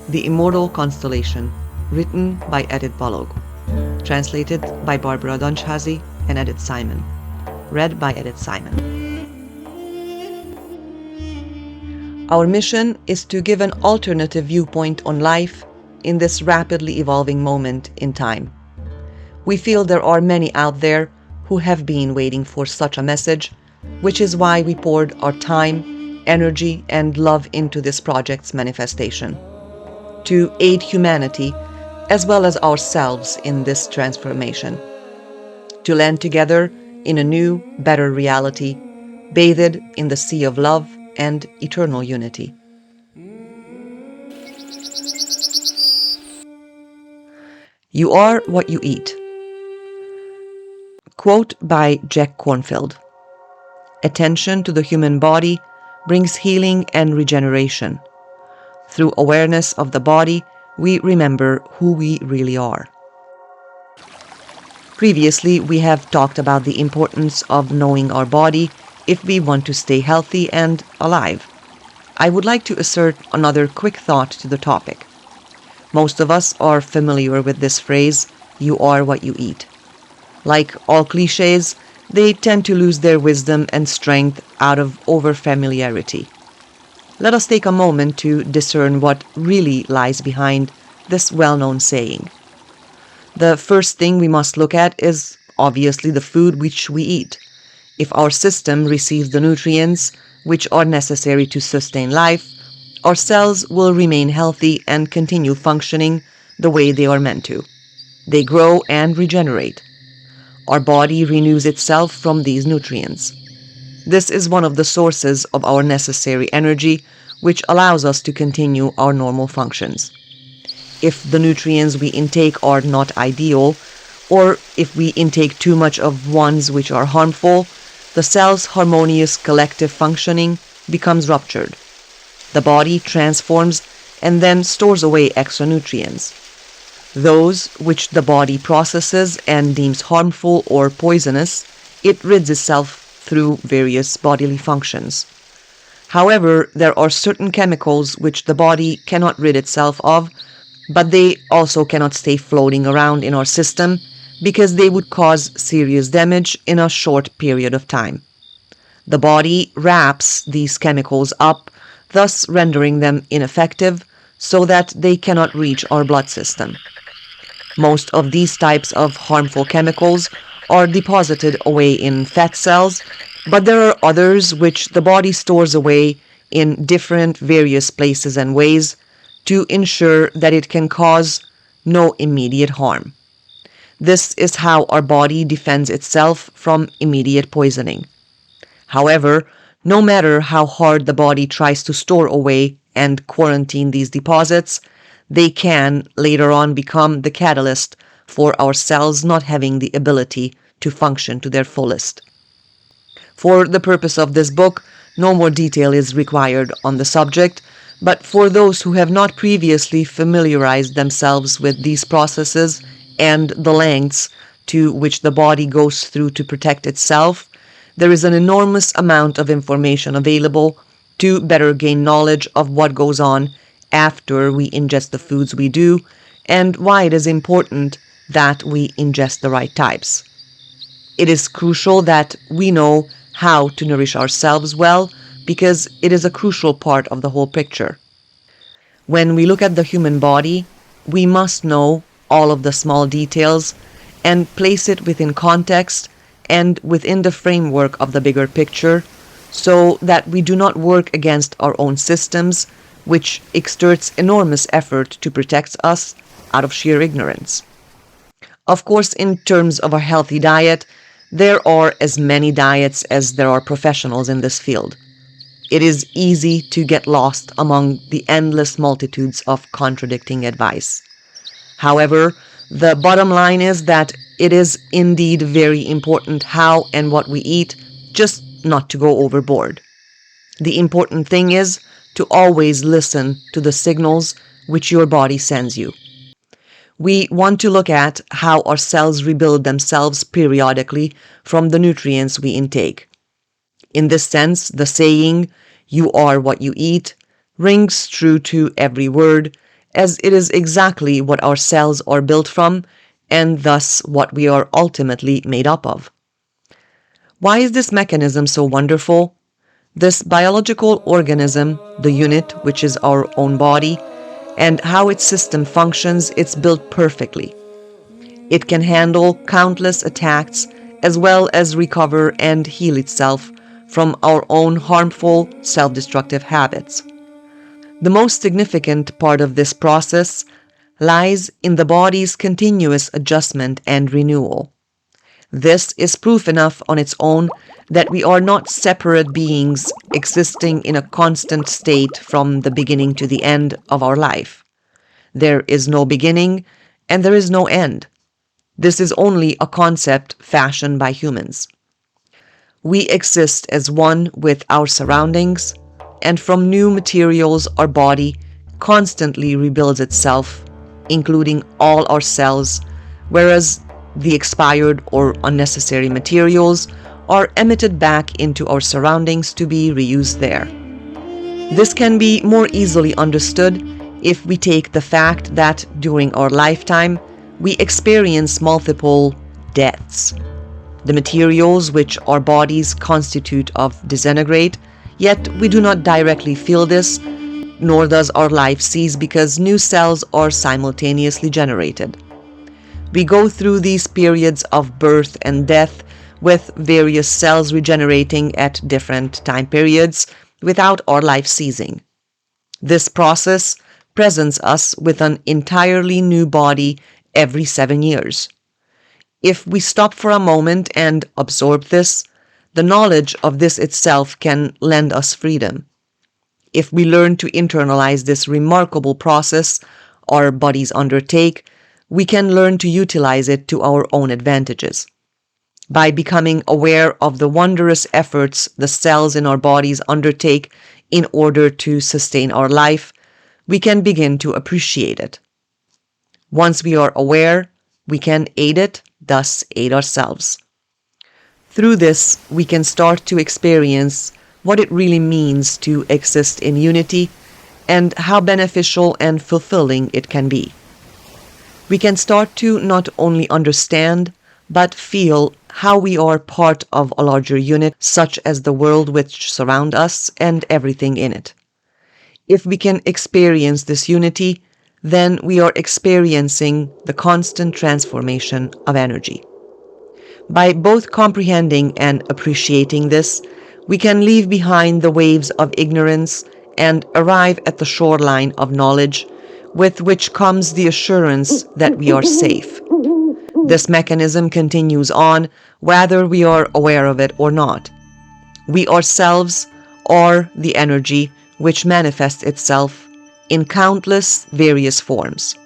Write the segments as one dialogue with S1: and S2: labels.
S1: The Immortal Constellation, written by Edith Balogh, translated by Barbara Dunshhazy and Edith Simon, read by Edith Simon. Our mission is to give an alternative viewpoint on life in this rapidly evolving moment in time. We feel there are many out there who have been waiting for such a message, which is why we poured our time, energy, and love into this project's manifestation, to aid humanity as well as ourselves in this transformation, to land together in a new, better reality, bathed in the sea of love and eternal unity. You are what you eat. Quote by Jack Kornfield. Attention to the human body brings healing and regeneration. Through awareness of the body, we remember who we really are. Previously, we have talked about the importance of knowing our body if we want to stay healthy and alive. I would like to assert another quick thought to the topic. Most of us are familiar with this phrase, "you are what you eat." Like all cliches, they tend to lose their wisdom and strength out of over-familiarity. Let us take a moment to discern what really lies behind this well-known saying. The first thing we must look at is obviously the food which we eat. If our system receives the nutrients which are necessary to sustain life, our cells will remain healthy and continue functioning the way they are meant to. They grow and regenerate. Our body renews itself from these nutrients. This is one of the sources of our necessary energy, which allows us to continue our normal functions. If the nutrients we intake are not ideal, or if we intake too much of ones which are harmful, the cell's harmonious collective functioning becomes ruptured. The body transforms and then stores away extra nutrients. Those which the body processes and deems harmful or poisonous, it rids itself through various bodily functions. However, there are certain chemicals which the body cannot rid itself of, but they also cannot stay floating around in our system because they would cause serious damage in a short period of time. The body wraps these chemicals up, thus rendering them ineffective so that they cannot reach our blood system. Most of these types of harmful chemicals are deposited away in fat cells, but there are others which the body stores away in different various places and ways to ensure that it can cause no immediate harm. This is how our body defends itself from immediate poisoning. However, no matter how hard the body tries to store away and quarantine these deposits, they can later on become the catalyst for our cells not having the ability to function to their fullest. For the purpose of this book, no more detail is required on the subject, but for those who have not previously familiarized themselves with these processes and the lengths to which the body goes through to protect itself, there is an enormous amount of information available to better gain knowledge of what goes on after we ingest the foods we do, and why it is important that we ingest the right types. It is crucial that we know how to nourish ourselves well, because it is a crucial part of the whole picture. When we look at the human body, we must know all of the small details and place it within context and within the framework of the bigger picture, so that we do not work against our own systems, which exerts enormous effort to protect us out of sheer ignorance. Of course, in terms of a healthy diet, there are as many diets as there are professionals in this field. It is easy to get lost among the endless multitudes of contradicting advice. However, the bottom line is that it is indeed very important how and what we eat, just not to go overboard. The important thing is to always listen to the signals which your body sends you. We want to look at how our cells rebuild themselves periodically from the nutrients we intake. In this sense, the saying, "you are what you eat," rings true to every word, as it is exactly what our cells are built from, and thus what we are ultimately made up of. Why is this mechanism so wonderful? This biological organism, the unit which is our own body, and how its system functions, it's built perfectly. It can handle countless attacks as well as recover and heal itself from our own harmful, self-destructive habits. The most significant part of this process lies in the body's continuous adjustment and renewal. This is proof enough on its own that we are not separate beings existing in a constant state from the beginning to the end of our life. There is no beginning and there is no end. This is only a concept fashioned by humans. We exist as one with our surroundings, and from new materials our body constantly rebuilds itself, including all our cells, whereas the expired or unnecessary materials are emitted back into our surroundings to be reused there. This can be more easily understood if we take the fact that during our lifetime we experience multiple deaths. The materials which our bodies constitute of disintegrate, yet we do not directly feel this, nor does our life cease because new cells are simultaneously generated. We go through these periods of birth and death with various cells regenerating at different time periods without our life ceasing. This process presents us with an entirely new body every 7 years. If we stop for a moment and absorb this, the knowledge of this itself can lend us freedom. If we learn to internalize this remarkable process our bodies undertake, we can learn to utilize it to our own advantages. By becoming aware of the wondrous efforts the cells in our bodies undertake in order to sustain our life, we can begin to appreciate it. Once we are aware, we can aid it, thus aid ourselves. Through this, we can start to experience what it really means to exist in unity and how beneficial and fulfilling it can be. We can start to not only understand, but feel how we are part of a larger unit, such as the world which surrounds us and everything in it. If we can experience this unity, then we are experiencing the constant transformation of energy. By both comprehending and appreciating this, we can leave behind the waves of ignorance and arrive at the shoreline of knowledge, with which comes the assurance that we are safe. This mechanism continues on whether we are aware of it or not. We ourselves are the energy which manifests itself in countless various forms.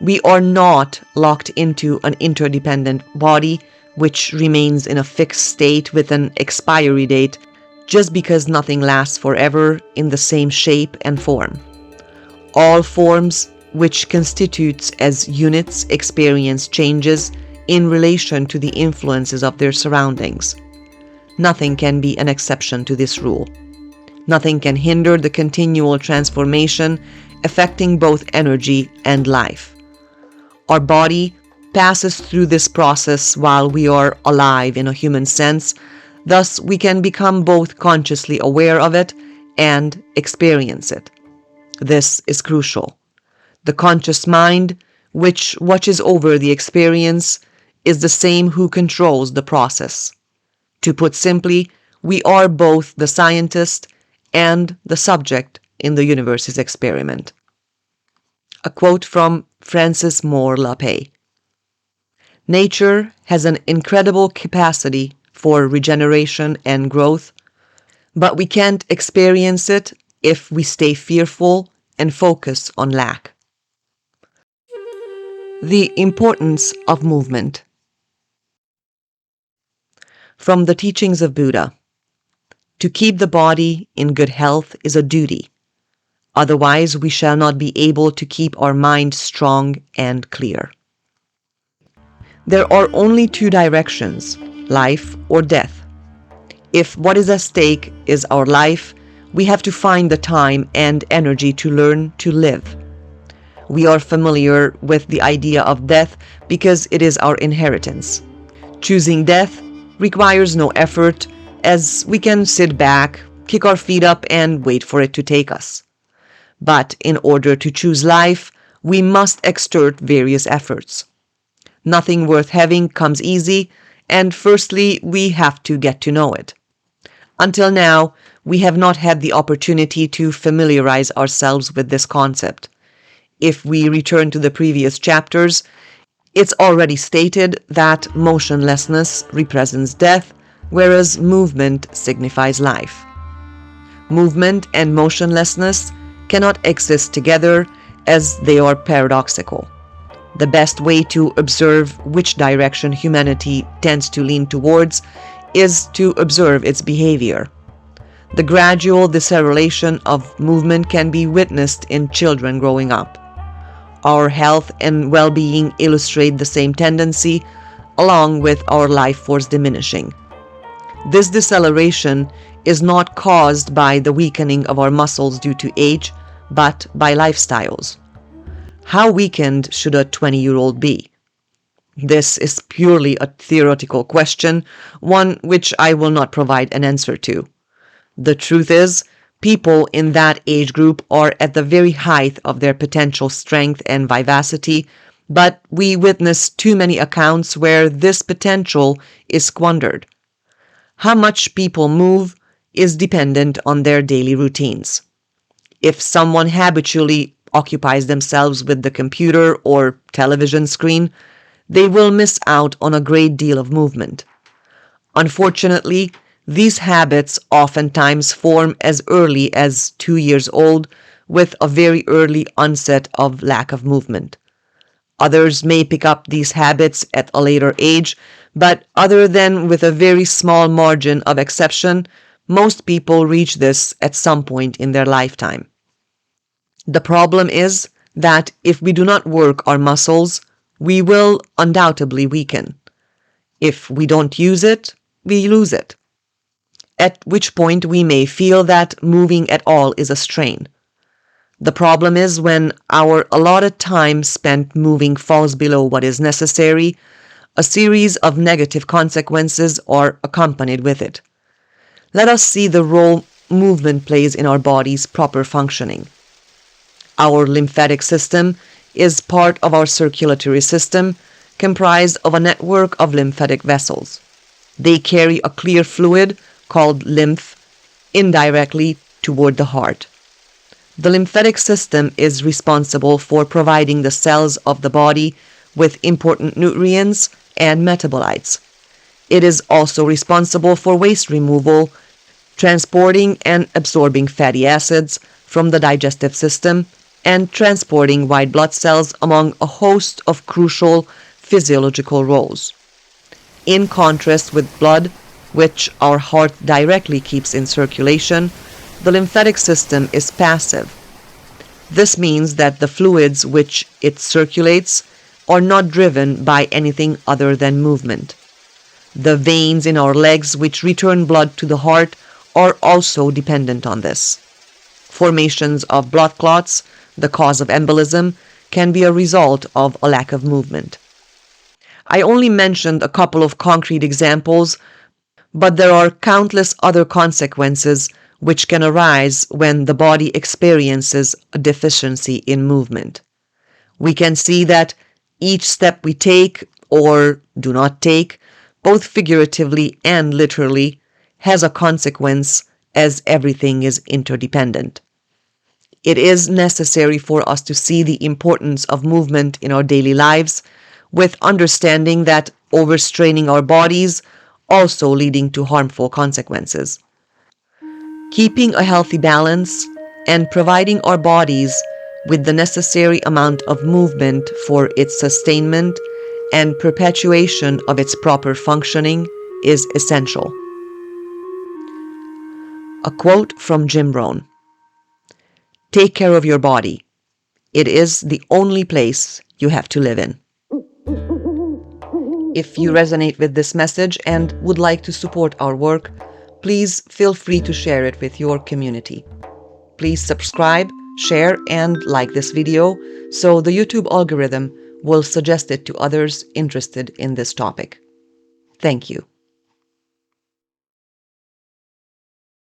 S1: We are not locked into an interdependent body which remains in a fixed state with an expiry date just because nothing lasts forever in the same shape and form. All forms which constitutes as units experience changes in relation to the influences of their surroundings. Nothing can be an exception to this rule. Nothing can hinder the continual transformation affecting both energy and life. Our body passes through this process while we are alive in a human sense, thus we can become both consciously aware of it and experience it. This is crucial. The conscious mind, which watches over the experience, is the same who controls the process. To put simply, we are both the scientist and the subject in the universe's experiment. A quote from Francis Moore Lapay. Nature has an incredible capacity for regeneration and growth, but we can't experience it if we stay fearful and focus on lack. The importance of movement. From the teachings of Buddha, to keep the body in good health is a duty. Otherwise, we shall not be able to keep our mind strong and clear. There are only two directions, life or death. If what is at stake is our life, we have to find the time and energy to learn to live. We are familiar with the idea of death because it is our inheritance. Choosing death requires no effort, as we can sit back, kick our feet up, and wait for it to take us. But in order to choose life, we must exert various efforts. Nothing worth having comes easy, and firstly, we have to get to know it. Until now, we have not had the opportunity to familiarize ourselves with this concept. If we return to the previous chapters, it's already stated that motionlessness represents death, whereas movement signifies life. Movement and motionlessness cannot exist together, as they are paradoxical. The best way to observe which direction humanity tends to lean towards is to observe its behavior. The gradual deceleration of movement can be witnessed in children growing up. Our health and well-being illustrate the same tendency, along with our life force diminishing. This deceleration is not caused by the weakening of our muscles due to age, but by lifestyles. How weakened should a 20-year-old be? This is purely a theoretical question, one which I will not provide an answer to. The truth is, people in that age group are at the very height of their potential strength and vivacity, but we witness too many accounts where this potential is squandered. How much people move is dependent on their daily routines. If someone habitually occupies themselves with the computer or television screen, they will miss out on a great deal of movement. Unfortunately, these habits oftentimes form as early as 2 years old, with a very early onset of lack of movement. Others may pick up these habits at a later age, but other than with a very small margin of exception, most people reach this at some point in their lifetime. The problem is that if we do not work our muscles, we will undoubtedly weaken. If we don't use it, we lose it. At which point we may feel that moving at all is a strain. The problem is when our allotted time spent moving falls below what is necessary, a series of negative consequences are accompanied with it. Let us see the role movement plays in our body's proper functioning. Our lymphatic system is part of our circulatory system, comprised of a network of lymphatic vessels. They carry a clear fluid called lymph indirectly toward the heart. The lymphatic system is responsible for providing the cells of the body with important nutrients and metabolites. It is also responsible for waste removal, transporting and absorbing fatty acids from the digestive system, and transporting white blood cells among a host of crucial physiological roles. In contrast with blood, which our heart directly keeps in circulation, the lymphatic system is passive. This means that the fluids which it circulates are not driven by anything other than movement. The veins in our legs which return blood to the heart are also dependent on this. Formations of blood clots, the cause of embolism, can be a result of a lack of movement. I only mentioned a couple of concrete examples, but there are countless other consequences which can arise when the body experiences a deficiency in movement. We can see that each step we take or do not take, both figuratively and literally, has a consequence, as everything is interdependent. It is necessary for us to see the importance of movement in our daily lives, with understanding that overstraining our bodies also leading to harmful consequences. Keeping a healthy balance and providing our bodies with the necessary amount of movement for its sustainment and perpetuation of its proper functioning is essential. A quote from Jim Rohn: "Take care of your body. It is the only place you have to live in." If you resonate with this message and would like to support our work, please feel free to share it with your community. Please subscribe, share and like this video so the YouTube algorithm will suggest it to others interested in this topic. Thank you.